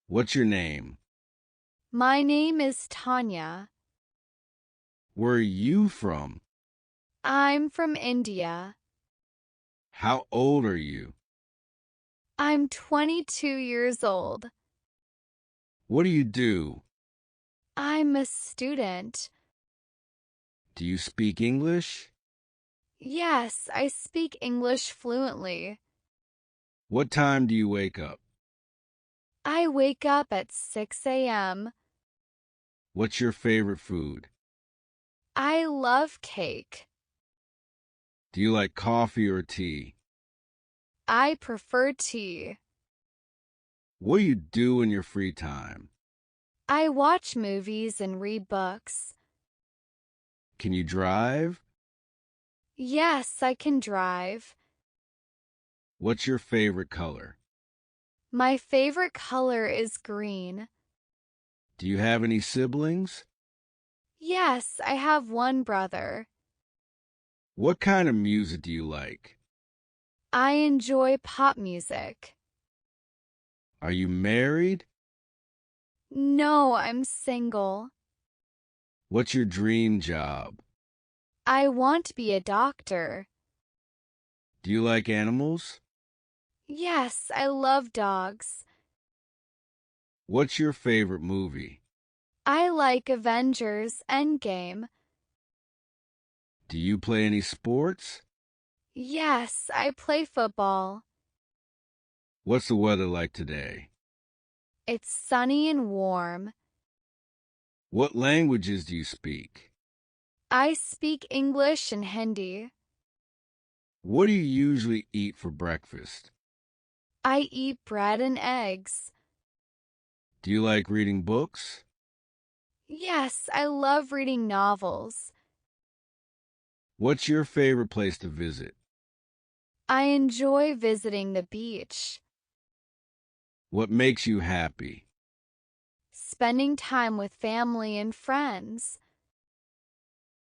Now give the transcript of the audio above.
What's your name? My name is Tanya. Where are you from? I'm from India. How old are you? I'm 22 years old. What do you do? I'm a student. Do you speak English? Yes, I speak English fluently. What time do you wake up? I wake up at 6 a.m. What's your favorite food? I love cake. Do you like coffee or tea? I prefer tea. What do you do in your free time? I watch movies and read books. Can you drive? Yes, I can drive. What's your favorite color? My favorite color is green. Do you have any siblings? Yes, I have one brother. What kind of music do you like? I enjoy pop music. Are you married? No, I'm single. What's your dream job? I want to be a doctor. Do you like animals? Yes, I love dogs. What's your favorite movie? I like Avengers Endgame. Do you play any sports? Yes, I play football. What's the weather like today? It's sunny and warm. What languages do you speak? I speak English and Hindi. What do you usually eat for breakfast? I eat bread and eggs. Do you like reading books? Yes, I love reading novels. What's your favorite place to visit? I enjoy visiting the beach. What makes you happy? Spending time with family and friends.